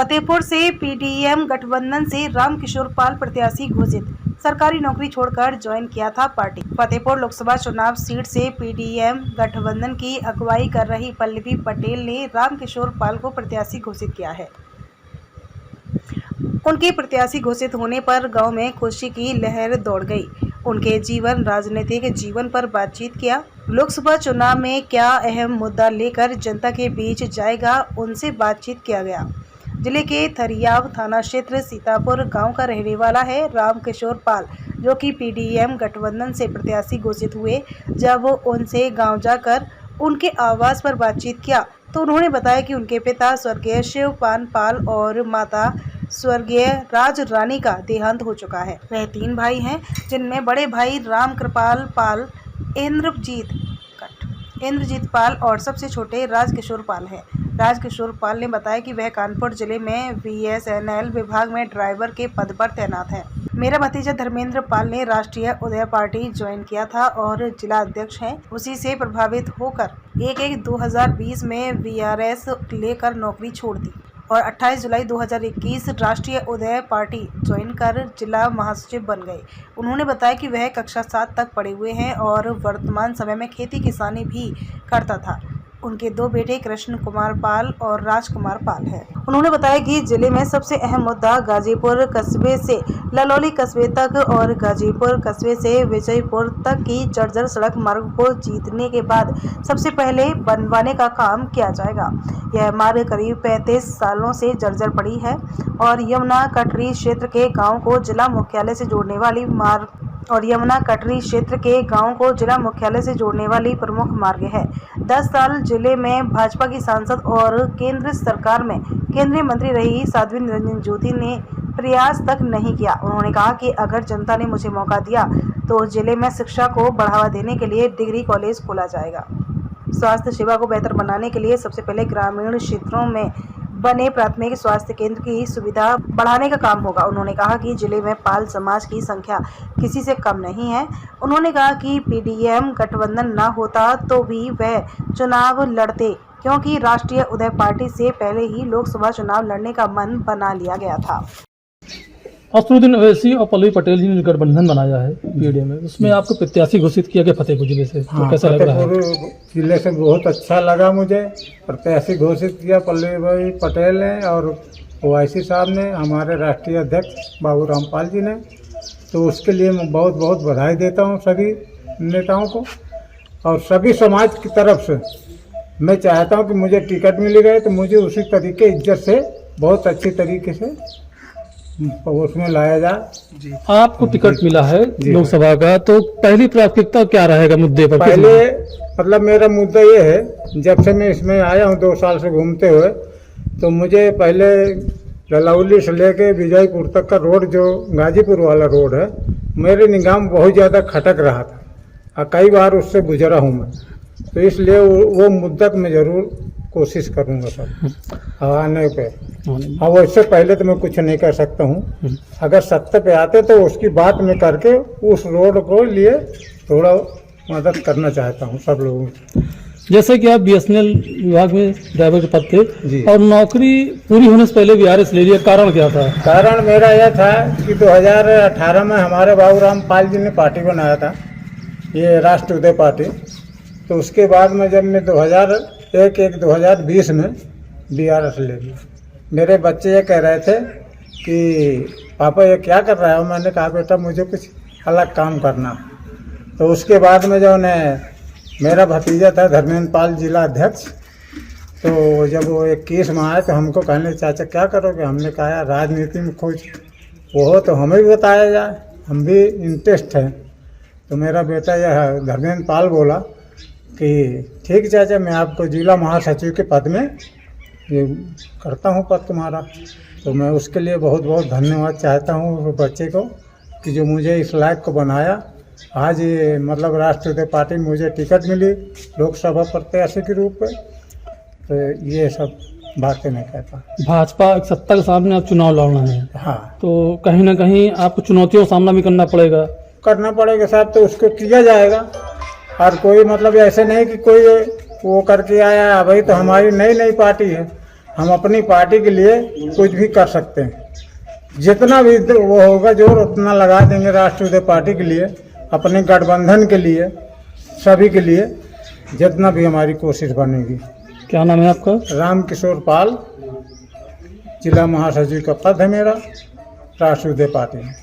फतेहपुर से पीडीएम गठबंधन से रामकिशोर पाल प्रत्याशी घोषित। सरकारी नौकरी छोड़कर ज्वाइन किया था पार्टी। फतेहपुर लोकसभा चुनाव सीट से पीडीएम गठबंधन की अगुवाई कर रही पल्लवी पटेल ने रामकिशोर पाल को प्रत्याशी घोषित किया है। उनके प्रत्याशी घोषित होने पर गांव में खुशी की लहर दौड़ गई। उनके जीवन राजनीतिक जीवन पर बातचीत किया। लोकसभा चुनाव में क्या अहम मुद्दा लेकर जनता के बीच जाएगा, उनसे बातचीत किया गया। जिले के थरियाव थाना क्षेत्र सीतापुर गांव का रहने वाला है रामकिशोर पाल, जो कि पीडीएम गठबंधन से प्रत्याशी घोषित हुए। जब उनसे गांव जाकर उनके आवास पर बातचीत किया तो उन्होंने बताया कि उनके पिता स्वर्गीय शिवपाल पाल और माता स्वर्गीय राज रानी का देहांत हो चुका है। वह 3 भाई हैं, जिनमें बड़े भाई रामकृपाल पाल, इंद्रजीत पाल और सबसे छोटे राजकिशोर पाल हैं। राजकिशोर पाल ने बताया कि वह कानपुर जिले में बीएसएनएल विभाग में ड्राइवर के पद पर तैनात हैं। मेरा भतीजा धर्मेंद्र पाल ने राष्ट्रीय उदय पार्टी ज्वाइन किया था और जिला अध्यक्ष हैं। उसी से प्रभावित होकर 1/1/2020 में वीआरएस लेकर नौकरी छोड़ दी और 28 जुलाई 2021 राष्ट्रीय उदय पार्टी ज्वाइन कर जिला महासचिव बन गए। उन्होंने बताया कि वह कक्षा 7 तक पढ़े हुए हैं और वर्तमान समय में खेती किसानी भी करता था। उनके 2 बेटे कृष्ण कुमार पाल और राजकुमार पाल हैं। उन्होंने बताया कि जिले में सबसे अहम मुद्दा गाजीपुर कस्बे से ललौली कस्बे तक और गाजीपुर कस्बे से विजयपुर तक की जर्जर सड़क मार्ग को जीतने के बाद सबसे पहले बनवाने का काम किया जाएगा। यह मार्ग करीब 35 सालों से जर्जर पड़ी है और यमुना कटरी क्षेत्र के गाँव को जिला मुख्यालय से जोड़ने वाली प्रमुख मार्ग है। 10 साल जिले में भाजपा की सांसद और केंद्र सरकार में केंद्रीय मंत्री रही साध्वी निरंजन ज्योति ने प्रयास तक नहीं किया। उन्होंने कहा कि अगर जनता ने मुझे मौका दिया तो जिले में शिक्षा को बढ़ावा देने के लिए डिग्री कॉलेज खोला जाएगा। स्वास्थ्य सेवा को बेहतर बनाने के लिए सबसे पहले ग्रामीण क्षेत्रों में बने प्राथमिक स्वास्थ्य केंद्र की सुविधा बढ़ाने का काम होगा। उन्होंने कहा कि जिले में पाल समाज की संख्या किसी से कम नहीं है। उन्होंने कहा कि पीडीएम गठबंधन न होता तो भी वह चुनाव लड़ते, क्योंकि राष्ट्रीय उदय पार्टी से पहले ही लोकसभा चुनाव लड़ने का मन बना लिया गया था। असदुद्दीन अवैसी और पल्लवी पटेल जी ने गठबंधन बनाया है पीडीएम में, उसमें आपको प्रत्याशी घोषित किया गया फतेहपुर जिले से, तो कैसा लग रहा है? जिले से बहुत अच्छा लगा मुझे। प्रत्याशी घोषित किया पल्लवी पटेल ने और ओवैसी साहब ने, हमारे राष्ट्रीय अध्यक्ष बाबू रामपाल जी ने, तो उसके लिए मैं बहुत बहुत बधाई देता हूँ सभी नेताओं को। और सभी समाज की तरफ से मैं चाहता हूँ कि मुझे टिकट मिल गए तो मुझे उसी तरीके इज्जत से बहुत अच्छी तरीके से उसमें लाया जाए। आपको टिकट मिला है लोकसभा का, तो पहली प्राथमिकता क्या रहेगा मुद्दे पर? पहले मतलब मेरा मुद्दा ये है, जब से मैं इसमें आया हूँ 2 साल से घूमते हुए, तो मुझे पहले ललौली से लेके विजयपुर तक का रोड, जो गाजीपुर वाला रोड है, मेरे निगाह में बहुत ज़्यादा खटक रहा था और कई बार उससे गुजरा हूँ मैं। तो इसलिए वो मुद्दा मैं ज़रूर कोशिश करूँगा सब आने पे। अब इससे पहले तो मैं कुछ नहीं कर सकता हूँ। अगर सत्ता पे आते तो उसकी बात मैं करके उस रोड को लिए थोड़ा मदद करना चाहता हूँ सब लोगों की। जैसे कि आप बीएसएनएल विभाग में ड्राइवर के पद थे और नौकरी पूरी होने से पहले वीआरएस ले लिया, कारण क्या था? कारण मेरा यह था कि 2018 में हमारे बाबू रामपाल जी ने पार्टी बनाया था, ये राष्ट्रीय उदय पार्टी। तो उसके बाद में जब मैं 2020 में वीआरएस ले लिया, मेरे बच्चे ये कह रहे थे कि पापा ये क्या कर रहा है। मैंने कहा बेटा मुझे कुछ अलग काम करना। तो उसके बाद में जो मेरा भतीजा था धर्मेंद्र पाल जिला अध्यक्ष, तो जब वो 21 में आए तो हमको कहने चाचा क्या करोगे। हमने कहा राजनीति में कुछ वो तो हमें भी बताया जाए, हम भी इंटरेस्ट है। तो मेरा बेटा यह धर्मेंद्र पाल बोला कि ठीक चाचा, मैं आपको जिला महासचिव के पद में ये करता हूँ पद तुम्हारा। तो मैं उसके लिए बहुत बहुत धन्यवाद चाहता हूँ बच्चे को कि जो मुझे इस लायक को बनाया। आज ये मतलब राष्ट्रीय उदय पार्टी में मुझे टिकट मिली लोकसभा प्रत्याशी के रूप में। तो ये सब बातें मैं कहता। भाजपा एक सत्ता के सामने आप चुनाव लड़ना है, हाँ, तो कहीं ना कहीं आपको चुनौतियों का सामना भी करना पड़ेगा साहब। तो उसको किया जाएगा। और कोई मतलब ऐसे नहीं कि कोई वो करके आया। भाई तो हमारी नई पार्टी है, हम अपनी पार्टी के लिए कुछ भी कर सकते हैं, जितना भी वो होगा जोर उतना लगा देंगे राष्ट्रीय पार्टी के लिए, अपने गठबंधन के लिए, सभी के लिए जितना भी हमारी कोशिश बनेगी। क्या नाम है आपका? रामकिशोर पाल, जिला महासचिव का पद है मेरा राष्ट्रीय पार्टी में।